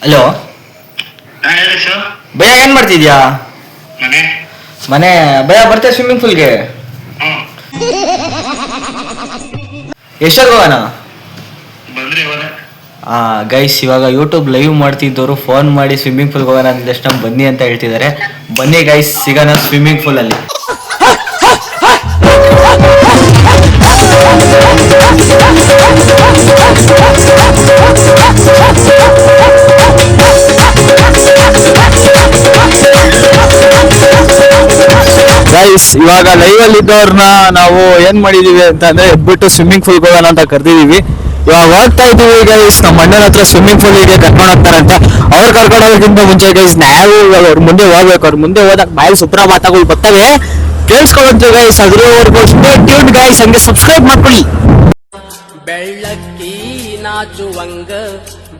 Hello ಹೇಳಿ sir. ಭಯ ಏನ್ ಮಾಡ್ತಿದ್ಯಾ? ಮನೆ ಮನೆ ಭಯ ಬರ್ತೀಯ ಸ್ವಿಮ್ಮಿಂಗ್ ಪೂಲ್ಗೆ? ಎಷ್ಟೊತ್ತು ಹೋಗೋಣ? ಬಂದ್ರಿ ಇವಾಗ. ಗೈಸ್, ಇವಾಗ ಯೂಟ್ಯೂಬ್ ಲೈವ್ ಮಾಡ್ತಿದ್ದವರು ಫೋನ್ ಮಾಡಿ ಸ್ವಿಮ್ಮಿಂಗ್ ಪೂಲ್ಗೆ ಹೋಗೋಣ ಅಂದಿದ್ದಷ್ಟು ಬನ್ನಿ ಅಂತ ಹೇಳ್ತಿದ್ದಾರೆ. ಬನ್ನಿ ಗೈಸ್, ಸಿಗೋಣ ಸ್ವಿಮ್ಮಿಂಗ್ ಪೂಲ್ ಅಲ್ಲಿ. ಗೈಸ್, ಇವಾಗ ಲೈವ್ ಅಲ್ಲಿ ಇದ್ದವ್ರನ್ನ ನಾವು ಏನ್ ಮಾಡಿದೀವಿ ಅಂತಂದ್ರೆ ಎದ್ಬಿಟ್ಟು ಸ್ವಿಮ್ಮಿಂಗ್ ಪೂಲ್ಗೆ ಹೋಗೋಣ ಅಂತ ಕರ್ದಿದೀವಿ. ಇವಾಗ ಹೋಗ್ತಾ ಇದೀವಿ ಗೈಸ್. ನಮ್ಮ ಅಣ್ಣನ ಹತ್ರ ಸ್ವಿಮ್ಮಿಂಗ್ ಪೂಲ್ ಗೆ ಕರ್ಕೊಂಡು ಹೋಗ್ತಾರಂತ. ಅವ್ರು ಕರ್ಕೊಂಡು ಹೋಗೋಕ್ಕಿಂತ ಮುಂಚೆ ಗೈಸ್ ನಾವು ಅವ್ರ ಮುಂದೆ ಹೋಗ್ಬೇಕು. ಅವ್ರ ಮುಂದೆ ಹೋದಾಗ ಬಾಯಲ್ಲಿ ಸುಪ್ರಭಾತಗಳು ಬರ್ತವೆ, ಕೇಳಿಸ್ಕೊಳ್ಳೋದು ಗೈಸ್. ಅದ್ರವರೆಗೂ ಸ್ಟೇ ಟ್ಯೂನ್ಡ್ ಗೈಸ್. ಹಂಗೆ ಸಬ್ಸ್ಕ್ರೈಬ್ ಮಾಡ್ಕೊಳ್ಳಿ. ಬೆಳ್ಳಕ್ಕಿ ನಾಚುವಂಗ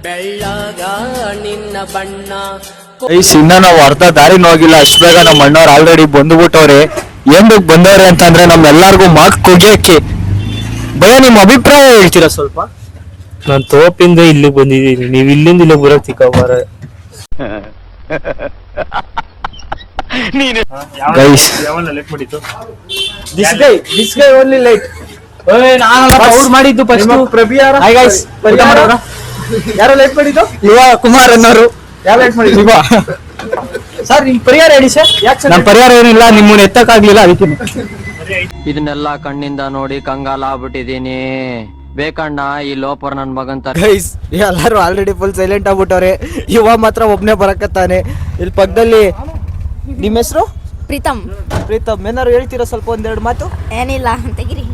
ಬೆಳ್ಳಗ ನಿನ್ನ ಬಣ್ಣ. ಗೈಸ್, ಇನ್ನ ನಾವು ಅರ್ಧ ದಾರಿನ ಹೋಗಿಲ್ಲ, ಅಷ್ಟು ಬೇಗ ನಮ್ಮ ಅಣ್ಣವ್ರು ಆಲ್ರೆಡಿ ಬಂದ್ಬಿಟ್ಟವ್ರೆ. ಏನ್ ಬೇಕು ಬಂದವ್ರೆ ಅಂತಂದ್ರೆ ನಮ್ಮೆಲ್ಲರಿಗೂ ಮಾರ್ಕ್ ಕೊಗಿಯಕ್ಕೆ. ಭಯ, ನಿಮ್ಮ ಅಭಿಪ್ರಾಯ ಹೇಳ್ತೀರಾ ಸ್ವಲ್ಪ? ನಾನು ತೋಪಿಂದ ಇಲ್ಲಿ ಬಂದಿದ್ದೀನಿ, ನೀವು ಇಲ್ಲಿಂದ ಇಲ್ಲಿ ಬರೋಕ್ ತಿಕ್ಕಬಾರ. Guys, this guy only light ಮಾಡಿದ್ದು ಯಾರು ಲೈಟ್ ಮಾಡಿದ್ದು? ಯುವ ಕುಮಾರ್ ಅನ್ನೋರು. ಯಾವ ಲೈಟ್ ಮಾಡಿದ್ದು? ಯುವ ಸರ್, ನಿಮ್ ಪರಿಹಾರ ಹೇಳಿ ಸರ್. ಯಾಕೆ ನಮ್ಮ ಪರಿಹಾರ ಏನಿಲ್ಲ, ನಿಮ್ಮನ್ನ ಎತ್ತಕ್ಕಾಗ್ಲಿಲ್ಲ ಅದಕ್ಕೆ. ಇದನ್ನೆಲ್ಲ ಕಣ್ಣಿಂದ ನೋಡಿ ಕಂಗಾಲ ಆಗ್ಬಿಟ್ಟಿದೀನಿ. ಬೇಕಣ್ಣ ಈ ಲೋಪರ್ ನನ್ ಮಗಂತ. ಗೈಸ್, ಎಲ್ಲರೂ ಆಲ್ರೆಡಿ ಫುಲ್ ಸೈಲೆಂಟ್ ಆಗ್ಬಿಟ್ಟವ್ರೆ. ಯುವ ಮಾತ್ರ ಒಬ್ನೇ ಬರಕತ್ತಾನೆ. ಇಲ್ಲಿ ಪಕ್ಕದಲ್ಲಿ ನಿಮ್ಮ ಹೆಸರು? ಪ್ರೀತಮ್. ಪ್ರೀತಮ್, ಏನಾರು ಹೇಳ್ತೀರಾ ಸ್ವಲ್ಪ ಒಂದೆರಡು ಮಾತು? ಏನಿಲ್ಲ ತೆಗಿರಿ.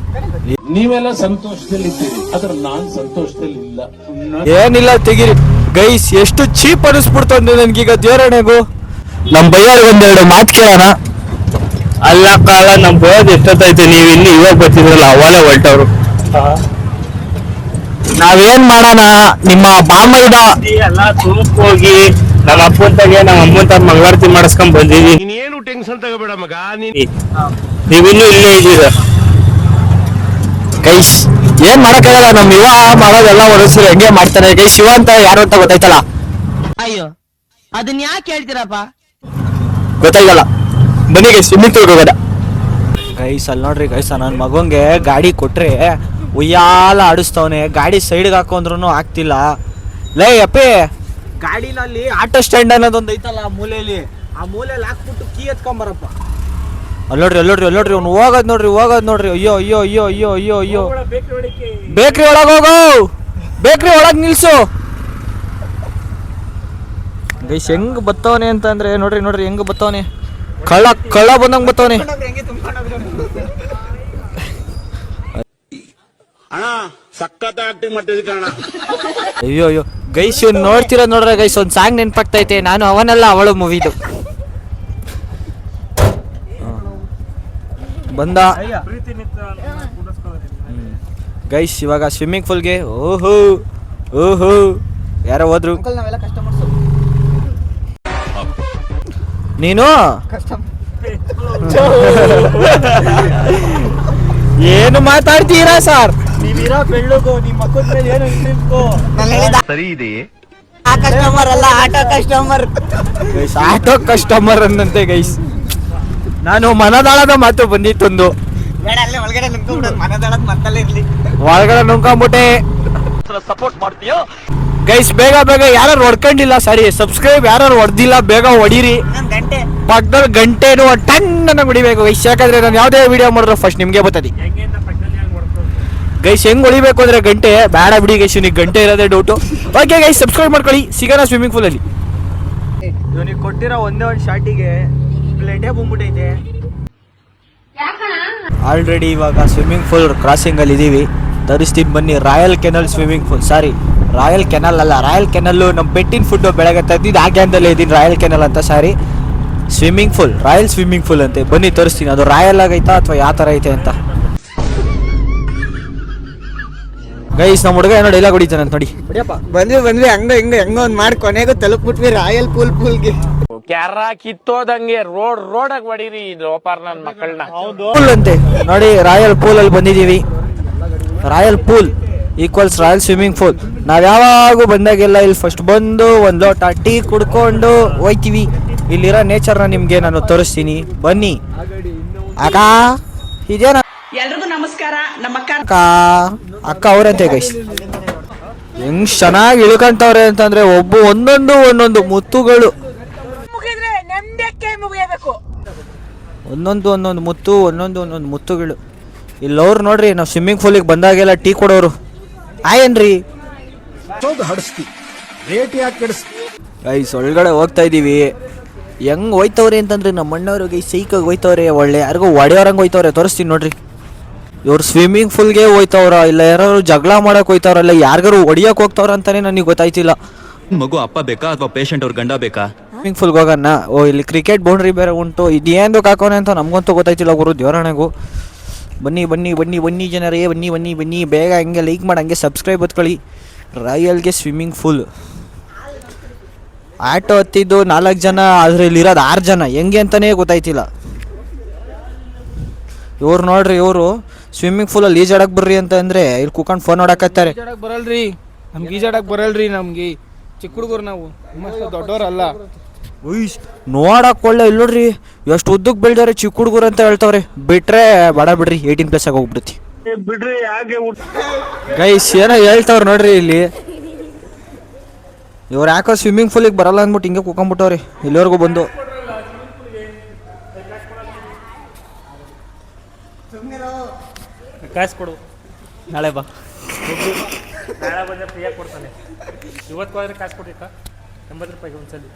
ನೀವೆಲ್ಲ ಸಂತೋಷದಲ್ಲಿದ್ದೀರಿ, ಆದ್ರೆ ನಾನ್ ಸಂತೋಷದಲ್ಲಿಲ್ಲ. ಏನಿಲ್ಲ ತೆಗಿರಿ. ಗೈಸ್, ಎಷ್ಟು ಚೀಪ್ ಅನಿಸ್ಬಿಡ್ತು ಅಂದ್ರೆ ನನ್ಗೀಗ ದೇವರಣೆಗೂ. ನಮ್ ಬೈಯವ್ರಿಗೆ ಒಂದೆರಡು ಮಾತು ಕೇಳೋಣ. ಅಲ್ಲ ಕಾಲ ನಮ್ ಬರೋದು ಎಷ್ಟೊತ್ತಾಯ್ತು, ನೀವು ಇಲ್ಲಿ ಇವಾಗ ಬರ್ತಿದ್ರಲ್ಲ ಅವಲೇ ಹೊಲ್ಟವ್ರು. ನಾವೇನ್ ಮಾಡೋಣ, ನಿಮ್ಮ ಮಾಮೈದ ಎಲ್ಲ ತೂಕ್ ಹೋಗಿ ನಮ್ಮ ಅಪ್ಪಂತಾಗೆ ನಮ್ಮ ಅಮ್ಮಂತ ಮಂಗಳಾರತಿ ಮಾಡಿಸ್ಕೊಂಡ್ ಬಂದಿದೀನಿ. ನೀನೇನು ಟೆನ್ಷನ್ ತಗೋಬೇಡ ಮಗ, ನೀವಿನ್ನೂ ಇಲ್ಲೇ ಇದ್ದೀರ. ಗೈಸ್, ಏನ್ ಮಾಡಕ್ಕಾಗಲ್ಲ, ನಮ್ ಯುವ ಮಾಡೋದೆಲ್ಲ ಒಡಸ್ರು ಹೆಂಗೆ ಮಾಡ್ತಾನೆ. ಗೈಸ್, ಶಿವ ಅಂತ ಯಾರು ಅಂತ ಗೊತ್ತಾಯ್ತಲ್ಲ? ಅಯ್ಯೋ, ಅದನ್ನ ಯಾಕೆ ಹೇಳ್ತೀರಪ್ಪ? ಗೊತ್ತಾಯ್ತಲ್ಲ, ಬನ್ನಿ ಗೈಸ್ ಸ್ವಿಮ್ಮಿಂಗ್ ಪೂಲ್ ಹೋಗೋದ. ಗೈಸ್, ಅಲ್ಲಿ ನೋಡ್ರಿ ಗೈಸ್, ನನ್ನ ಮಗಂಗೆ ಗಾಡಿ ಕೊಟ್ರೆ ಉಯ್ಯಾಲ ಆಡಿಸ್ತವನೆ. ಗಾಡಿ ಸೈಡ್ಗೆ ಹಾಕೊಂಡ್ರು ಆಗ್ತಿಲ್ಲ. ಲೇ ಅಪ್ಪೆ, ಗಾಡಿನಲ್ಲಿ ಆಟೋ ಸ್ಟ್ಯಾಂಡ್ ಅನ್ನೋದೊಂದು ಐತಲ್ಲ ಮೂಲೆಯಲ್ಲಿ, ಆ ಮೂಲೆಯಲ್ಲಿ ಹಾಕ್ಬಿಟ್ಟು ಕೀ ಎತ್ಕೊಂಬರಪ್ಪ. ಅಲ್ಲೋಡ್ರಿ ಅಲ್ಲೋಡ್ರಿ ಅವ್ನು ಹೋಗೋದ್ ನೋಡ್ರಿ. ಅಯ್ಯೋ ಅಯ್ಯೋ ಅಯ್ಯೋ ಅಯ್ಯೋ ಅಯ್ಯೋ ಅಯ್ಯೋ. ಬೇಕ್ರಿ ಒಳಗೆ ಹೋಗೋ, ಬೇಕ್ರಿ ಒಳಗೆ ನಿಲ್ಸು. ಗೈಸ್, ಹೆಂಗ್ ಬತ್ತವನೆ ಅಂತಂದ್ರೆ ನೋಡ್ರಿ ಹೆಂಗ್ ಬತ್ತವನೆ. ಕಳ್ಳ ಬಂದಂಗ್ ಬತ್ತವನೆ. ಅಣ್ಣ ಸಖತ್ ಆಕ್ಟಿಂಗ್ ಮಾಡ್ತಿದ್ದಿ ಕಣ. ಅಯ್ಯೋ ಅಯ್ಯೋ ಗೈಸ್, ಇವ್ ನೋಡ್ರಿ ಗೈಸ್, ಒಂದ್ ಸಾಂಗ್ ನೆನ್ಪಾಗ್ತೈತೆ, ನಾನು ಅವನಲ್ಲ ಅವಳು ಮೂವಿದು. ಬಂದ ಗೈಸ್. ಇವಾಗ ಸ್ವಿಮ್ಮಿಂಗ್ ಪೂಲ್ಗೆ ಓಹೋ ಯಾರೋ ಹೋದ್ರು. ನೀನು ಏನು ಮಾತಾಡ್ತೀರಾ ಸರ್? ನೀವಿರೋ ಬೆಳ್ಳಗು ನಿಮ್ಮ ಮಕ್ಕಳ ಮೇಲೆ ಏನು ಸರಿ ಇದೆಯೇ? ಆ ಕಸ್ಟಮರ್ ಅಲ್ಲ, auto customer. Guys, auto customer ಅನ್ನಂತೆ ಗೈಸ್. ನಾನು ಮನದಾಳದ ಮಾತು ಬಂದಿತ್ತೊಂದು, ಒಳಗಡೆ ನುಂಗ್ಕೊಂಡ್ಬಿಡೋದು, ಮನದಾಳದ ಮತ್ತಲ್ಲೇ ಇರ್ಲಿ. ಒಳಗಡೆ ನುಂಗ್ಕೊಂಬಿಟ್ಟೆ. ಸಪೋರ್ಟ್ ಮಾಡ್ತೀಯೋ ಗೈಸ್, ಬೇಗ ಯಾರು ಹೊಡ್ಕೊಂಡಿಲ್ಲ, ಸಾರಿ ಸಬ್ಸ್ಕ್ರೈಬ್ ಯಾರು ಹೊಡೆದಿಲ್ಲ, ಬೇಗ ಹೊಡೀರಿ. ಗಂಟೆ ಪಕ್ಕದಲ್ಲಿ ಗಂಟೆನು ಟನ್ ಅನ್ನ ಹೊಡಿಬೇಕು ಗೈಸ್. ಯಾಕಂದ್ರೆ ನಾನು ಯಾವುದೇ ವಿಡಿಯೋ ಮಾಡಿದ್ರು ಫಸ್ಟ್ ನಿಮ್ಗೆ ಬರ್ತದೆ ಗೈಸ್. ಹೆಂಗ್ ಹೊಡಿಬೇಕು ಅಂದ್ರೆ ಗಂಟೆ ಬೇಡ ಬಿಡಿ ಗೈಸ್, ನಿಮಗೆ ಗಂಟೆ ಇರೋದೇ ಡೌಟು. ಓಕೆ ಗೈಸ್, ಸಬ್ಸ್ಕ್ರೈಬ್ ಮಾಡ್ಕೊಳ್ಳಿ. ಸಿಗೋಣ ಸ್ವಿಮ್ಮಿಂಗ್ ಪೂಲ್ ಅಲ್ಲಿ. ಇವನಿಗೆ ಕೊಟ್ಟಿರೋ ಒಂದೇ ಒಂದು ಶಾರ್ಟಿಗೆ ಪ್ಲೇಟೇ ಬಂದ್ಬಿಟ್ಟೈತೆ ಆಲ್ರೆಡಿ. ಇವಾಗ ಸ್ವಿಮ್ಮಿಂಗ್ ಪೂಲ್ ಕ್ರಾಸಿಂಗ್ ಅಲ್ಲಿ ಇದೀವಿ. ತರಿಸ್ತೀನಿ ಬನ್ನಿ. ರಾಯಲ್ ಕೆನಲ್ ಸ್ವಿಮ್ಮಿಂಗ್ ಪೂಲ್, ಸಾರಿ ರಾಯಲ್ ಕೆನಲ್ ಅಲ್ಲ, ರಾಯಲ್ ಕೆನಲ್ಲು ನಮ್ಮ ಪೆಟ್ಟಿನ ಫುಡ್ ಬೆಳಗ್ಗೆ ತೆಗ್ದಿದ್ದು ಆ ಗ್ಯಾನ್ದಲ್ಲೇ ಇದೀನಿ. ರಾಯಲ್ ಕೆನಲ್ ಅಂತ, sorry swimming pool, royal swimming pool ಅಂತೆ. ಬನ್ನಿ ತೋರಿಸ್ತೀನಿ, ಅದು ರಾಯಲ್ ಆಗೈತಾ ಅಥವಾ ಯಾವ ಥರ ಐತೆ ಅಂತ. ಗೈಸ್, ನಮ್ಮ ಹುಡುಗ ಏನೋ ಡೈಲಾಗ್ ಹೊಡಿತಾನೆ ಅಂತ ನೋಡಿ. ಬಂದ್ವಿ ಹಂಗ ಒಂದ್ ಮಾಡಿ ಕೊನೆಗೂ ತಲುಪ್ಬಿಟ್ವಿ ರಾಯಲ್ ಪೂಲ್ಗೆ. ಕ್ಯಾರ ಕಿತ್ತೋದಂಗೆ ರೋಡಾಗ ಹೊಡೀರಿ ಲೋಪಾರ್ ನನ್ ಮಕ್ಕಳನ್ನ. ಪೂಲ್ ಅಂತೆ ನೋಡಿ, ರಾಯಲ್ ಪೂಲ್ ಅಲ್ಲಿ ಬಂದಿದೀವಿ. Royal pool equals royal swimming pool. ನಾವು ಯಾವಾಗೂ ಬಂದಾಗೆಲ್ಲ ಇಲ್ಲಿ ಫಸ್ಟ್ ಬಂದು ಒಂದು ಲೋಟ ಟೀ ಕುಡ್ಕೊಂಡು ಹೋಯ್ತೀವಿ. ಇಲ್ಲಿರೋ ನೇಚರ್ನ ನಿಮಗೆ ನಾನು ತೋರಿಸ್ತೀನಿ, ಬನ್ನಿ. ಅಕ್ಕ ಇದೇನ ಎಲ್ರಿಗೂ ನಮಸ್ಕಾರ. ನಮ್ಮ ಅಕ್ಕ ಅಕ್ಕ ಅವ್ರಂತೆ ಗೈಸ್, ಹೆಂಗ್ ಚೆನ್ನಾಗಿ ಇಳ್ಕೊಂತವ್ರೆ ಅಂತಂದ್ರೆ ಒಂದೊಂದು ಮುತ್ತುಗಳು, ಮುಗಿದ್ರೆ ನೆಮ್ಮದಿಕ್ಕೆ ಮುಗಿಯಬೇಕು. ಒಂದೊಂದು ಮುತ್ತು, ಒಂದೊಂದು ಮುತ್ತುಗಳು. ಇಲ್ಲವ್ರು ನೋಡ್ರಿ, ನಾವು ಸ್ವಿಮ್ಮಿಂಗ್ ಪೂಲಿಗೆ ಬಂದಾಗೆಲ್ಲ ಟೀ ಕೊಡೋರು. ಆಯೇನ್ರಿ ಗೈಸ್ ಒಳಗಡೆ ಹೋಗ್ತಾ ಇದೀವಿ. ಹೆಂಗ್ ಹೋಯ್ತವ್ರೆ ಅಂತಂದ್ರೆ ನಮ್ಮ ಅಣ್ಣವ್ರಿಗೆ ಸೈಕಾಗಿ ಹೋಯ್ತವ್ರೆ, ಒಳ್ಳೆ ಯಾರಿಗೂ ಒಡೆಯೋರಂಗೆ ಹೋಯ್ತವ್ರೆ. ತೋರಿಸ್ತೀನಿ ನೋಡ್ರಿ. ಇವ್ರು ಸ್ವಿಮ್ಮಿಂಗ್ ಪೂಲ್ಗೆ ಹೋಯ್ತವ್ರ, ಇಲ್ಲ ಯಾರು ಜಗಳ ಮಾಡಕ್ ಹೋಯ್ತವ್ರಲ್ಲ, ಯಾರಿಗಾರು ಹೊಡಿಯಕ್ ಹೋಗ್ತವ್ರ ಅಂತಾನೆ ನನಗೆ ಗೊತ್ತಾಯ್ತಿಲ್ಲ. ಮಗು ಅಪ್ಪ ಬೇಕಾ ಅಥವಾ ಪೇಷಂಟ್ ಅವ್ರ ಗಂಡ ಬೇಕಾ? ಸ್ವಿಮ್ಮಿಂಗ್ ಪೂಲ್ಗೆ ಹೋಗೋಣ. ಓ ಇಲ್ಲಿ ಕ್ರಿಕೆಟ್ ಬೌಂಡ್ರಿ ಬೇರೆ ಉಂಟು. ಇದೇನು ಹಾಕೋನೆ ಅಂತ ನಮ್ಗಂತೂ ಗೊತ್ತಾಯ್ತಿಲ್ಲ ಗುರು, ದೇವರಣೆಗೂ. ಬನ್ನಿ ಬನ್ನಿ ಬನ್ನಿ ಬನ್ನಿ ಜನರೇ, ಬನ್ನಿ ಬನ್ನಿ ಬನ್ನಿ ಬೇಗ. ಹಂಗೆ ಲೈಕ್ ಮಾಡಿ, ಹಂಗೆ ಸಬ್ಸ್ಕ್ರೈಬ್ ಹೊತ್ಕೊಳ್ಳಿ. ರಾಯಲ್ಗೆ ಸ್ವಿಮ್ಮಿಂಗ್ ಪೂಲ್. ಆಟೋ ಹತ್ತಿದ್ದು 4 ಜನ, ಆದರೆ ಇಲ್ಲಿರೋದು 6 ಜನ. ಹೆಂಗೆ ಅಂತಲೇ ಗೊತ್ತಾಯ್ತಿಲ್ಲ. ಇವ್ರು ನೋಡ್ರಿ, ಇವರು ಸ್ವಿಮ್ಮಿಂಗ್ ಪೂಲಲ್ಲಿ ಈಜಾಡಕ್ಕೆ ಬರ್ರಿ ಅಂತ ಅಂದರೆ ಇಲ್ಲಿ ಕೂತ್ಕೊಂಡು ಫೋನ್ ನೋಡಕತ್ತಾರೆ. ಬರಲ್ರಿ ನಮ್ಗೆ ಈಜಾಡಕ್ ಬರಲ್ರಿ. ನಮ್ಗೆ ಚಿಕ್ಕ ಹುಡುಗರು, ನಾವು ದೊಡ್ಡವರಲ್ಲ. ನೋಡಕ್ ಒಳ್ಳೆ ಇಲ್ಲಿ ನೋಡ್ರಿ, ಎಷ್ಟು ಉದ್ದಕ್ಕೆ ಬೆಳ್ದವ್ರೆ, ಚಿಕ್ಕ ಹುಡುಗರು ಅಂತ ಹೇಳ್ತವ್ರೆ. ಬಿಟ್ರೆ ಬೇಡ ಬಿಡ್ರಿ, 18+ ಆಗಿ ಹೋಗ್ಬಿಡ್ತಿ ಬಿಡ್ರಿ. ಹಾಗೆ ಗೈಸ್ ಏನೋ ಹೇಳ್ತವ್ರು ನೋಡ್ರಿ. ಇಲ್ಲಿ ಇವ್ರು ಯಾಕೋ ಸ್ವಿಮ್ಮಿಂಗ್ ಪೂಲಿಗೆ ಬರಲ್ಲ ಅಂದ್ಬಿಟ್ಟು ಹಿಂಗೆ ಕೂಕೊಂಡ್ಬಿಟ್ಟವ್ರಿ ಇಲ್ಲಿವರೆಗೂ ಬಂದು. ಕಾಸು ಕೊಡು, ನಾಳೆ ಬಾ. ನಾಳೆ ಬಂದರೆ ಫ್ರೀಯಾಗಿ ಕೊಡ್ತಾನೆ. ಇವತ್ತು ಹೋದ್ರೆ ಕಾಸು ಕೊಡ್ಬೇಕಾ? 80 ರೂಪಾಯಿಗೆ ಒಂದ್ಸಲಿ.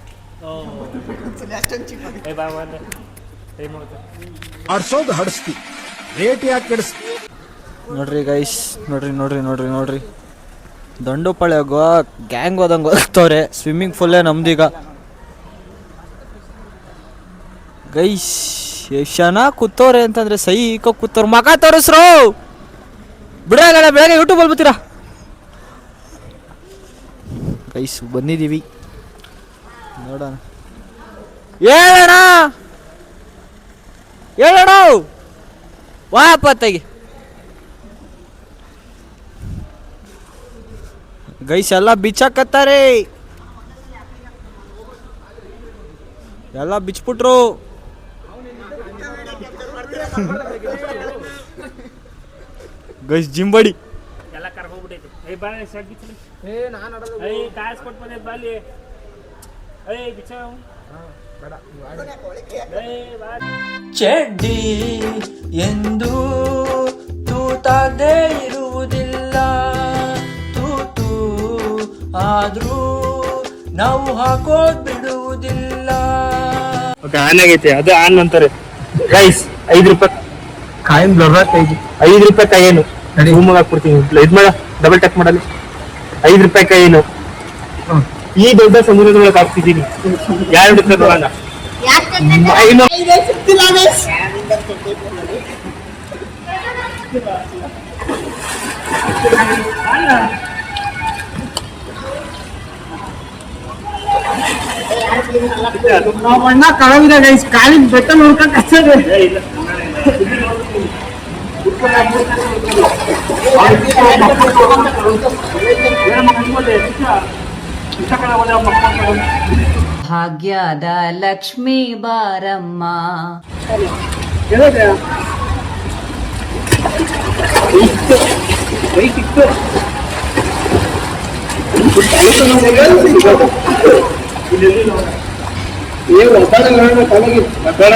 ಬಾ ಬಂದೆ ಟೈಮ್ ಆಗುತ್ತೆ. ನೋಡ್ರಿ ಗೈಸ್, ನೋಡ್ರಿ ದಂಡುಪಾಳ್ಯ ಗ್ಯಾಂಗ್ ಹೋದಂಗೆ ಹೋಗ್ತವ್ರೆ. Swimming ಪೂಲೇ ನಮ್ದೀಗ guys. ಎಷ್ಟು ಚೆನ್ನಾಗಿ ಕೂತವ್ರೆ ಅಂತಂದ್ರೆ ಸೈಕ ಕೂತವ್ರು. ಮಗ ತೋರಿಸ್ರು ಬಿಡಲ್ಲ, ಬೆಳಗ್ಗೆ ಯೂಟ್ಯೂಬಲ್ಲಿ ಬರ್ತೀರಾ ಗೈಸ್. ಬಂದಿದ್ದೀವಿ ನೋಡೋಣ. ಹೇಳೋಣ ವಾಪತ್ತಾಗಿ ಗೈಸ್. ಎಲ್ಲ ಬಿಚ್ಚಾಕತ್ತಾರೆ, ಎಲ್ಲ ಬಿಚ್ಬಿಟ್ರು. ಗೈಸ್ ಜಿಂಬಡಿ ಎಲ್ಲ ಕರ್ಕೊಂಡ್ಬಿಟ್ಟೈತಿ. ಬಾ ಶರ್ಟ್ ಬಿಚ್ಚಲಿ. ಕಾಸು ಕೊಟ್ಟು ಬಂದೆ ಬಾಲಿ. ಬಿಚ್ಚ ಚಡ್ಡಿ ಎಂದು ತೂತಾಗದೇ ಇರುವುದಿಲ್ಲ, ತೂತು ಆದ್ರೂ ನಾವು ಹಾಕೋದ್ ಬಿಡುವುದಿಲ್ಲ. ಆನ್ ಆಗೈತೆ, ಅದು ಆನ್ ಅಂತಾರೆ ಗೈಸ್. 5 ರೂಪಾಯಿ ಕಾಯಿನ್ 5 ರೂಪಾಯಿ ಕಾಯಿನು ರೂಮಾಗ ಹಾಕ್ಬಿಡ್ತೀನಿ. ಇದು ಮಾಡ, ಡಬಲ್ ಟಚ್ ಮಾಡಲಿ. 5 ರೂಪಾಯಿ ಕಾಯಿನು ಈ ದೊಡ್ಡ ಸಮುದ್ರದೊಳಗೆ ಹಾಕ್ತಿದ್ದೀನಿ. ಯಾರು ಹಿಡಿತಾರೆ ನೋಡೋಣ. ಅಣ್ಣ ಕಳವಿದ ಗೈಸ್, ಕಾಲಿಗೆ ಬೆಟ್ಟ ನೋಡ್ಕೊಂಡ್ ಕಷ್ಟದೆ. ಭಾಗ್ಯದ ಲಕ್ಷ್ಮೀ ಬಾರಮ್ಮ.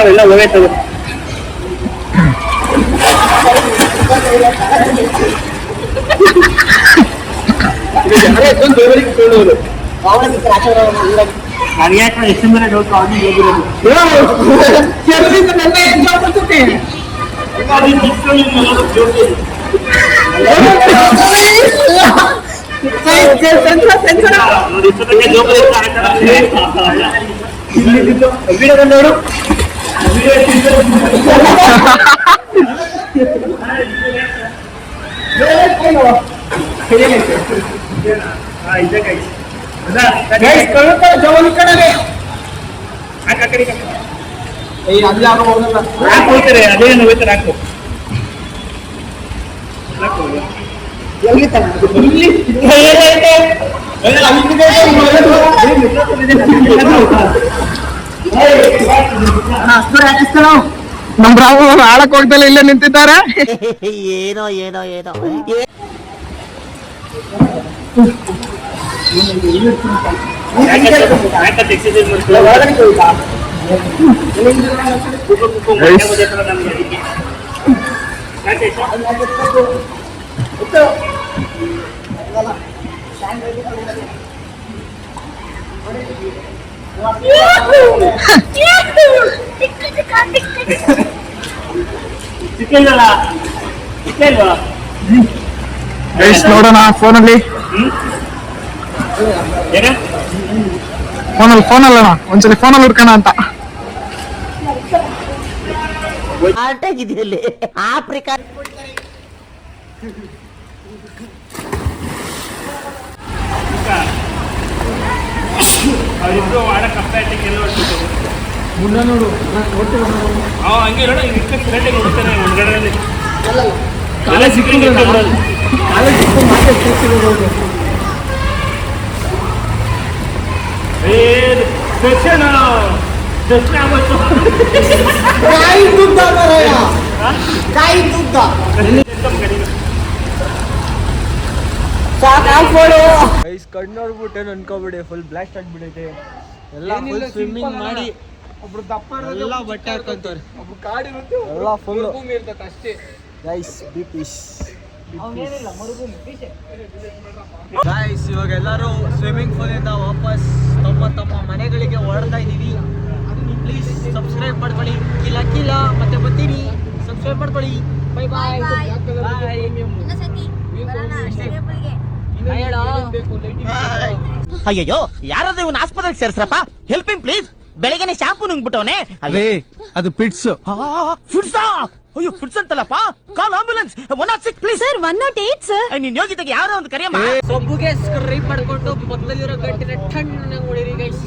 ಎಲ್ಲ ಹೋಗೈತವೆ. ನನಗೆ ಯಾಕೆ ಎಷ್ಟು ಮೇಲೆ ಡೌಟ್ ನೋಡು. ಅದೇನು ಹೋಗ್ತಾರೆ ಹಾಕು. ನಮ್ ರಾವು ಆಳಕ್ ಹೋಗ್ದಲ್ಲ ಇಲ್ಲೇ ನಿಂತಿದ್ದಾರೆ. ಏನೋ ಏನೋ ಏನೋ ನೋಡೋಣ ಫೋನಲ್ಲಿ ಫೋನಲ್ಲ ಒಂದ್ಸಲಿ ಫೋನಲ್ಲಿ ಹುಡ್ಕೋಣ ಅಂತ. ಆಟಾಗಿದೆಯಲ್ಲಿ ಆಫ್ರಿಕಾ ಅವರಿಬ್ರು ಆಡಕ್ ಕಪ್ಪಾಟಿಗೆ ಎಲ್ಲ ಮುಂದೆ ನೋಡು ಹಂಗೆ ನೋಡ ಕರೆಕ್ಟಾಗಿ ನೋಡ್ತಾನೆ ಒಂದ್ಗಡೆಯಲ್ಲಿ ಕಾಲೇ ಸಿಕ್ಕಿಲ್ಲ ಕಣ್ಣು ನೋಡ್ಬಿಟ್ಟೆ ಅನ್ಕೋಬಿಡಿ ಫುಲ್ ಬ್ಲಾಸ್ಟ್ ಆಗ್ಬಿಡೈತೆ ಎಲ್ಲ ಫುಲ್ ಸ್ವಿಮ್ಮಿಂಗ್ ಮಾಡಿ ಒಬ್ರು ದಪ್ಪ ಎಲ್ಲ ಬಟ್ಟೆ ಹಾಕೊಂತಾರೆ ಒಬ್ರು ಕಾಡಿರುತ್ತೆ ಎಲ್ಲ ಫುಲ್ ಭೂಮಿ ಇರ್ತದೆ ಅಷ್ಟೇ. ಗೈಸ್ ಬಿ ಪೀಸ್ ಗೈಸ್ ಇವಾಗ ಎಲ್ಲರೂ ಸ್ವಿಮ್ಮಿಂಗ್ ಪೂಲ್ ಇಂದ ವಾಪಸ್ ತಮ್ಮ ಮನೆಗಳಿಗೆ ಹೊರಡ್ತಾ ಇದೀವಿ. ಪ್ಲೀಸ್ ಸಬ್ಸ್ಕ್ರೈಬ್ ಮಾಡ್ಕೊಳ್ಳಿ. ಕಿಲ ಮತ್ತೆ ಬರ್ತೀನಿ. ಸಬ್ಸ್ಕ್ರೈಬ್ ಮಾಡ್ಕೊಳ್ಳಿ. Bye bye. ಅಯ್ಯೋ ಯಾರಾದ್ರೂ ಇವನ್ ಆಸ್ಪತ್ರೆಗೆ ಸೇರ್ಸ್ರಪ್ಪ. Helping please. ಬೆಳಗ್ಗೆನೆ ಶಾಂಪು ನುಂಗ್ಬಿಟ್ಟವನೆ. ಅದು ಪಿಟ್ಸ್. ಫುಡ್ಸ್ ಅಯ್ಯೋ ಫುಡ್ಸ್ ಅಂತಲ್ಲಪ್ಪ. Call ambulance 106 please. Sir 108 sir. ನೀನ್ ಯೋಗ್ಯತೆಗೆ ಯಾರೋ ಒಂದು ಕರೆಯಮ್ಮ. ಸೊಂಬುಗೆ ಸ್ಕ್ರೈಬ್ ಮಾಡ್ಕೊಂಡು ಪಕ್ಕದಲ್ಲಿರೋ ಗಂಟಿನ ಟಣ್ಣಾಗಿ ಹೊಡೀರಿ ಗೈಸ್.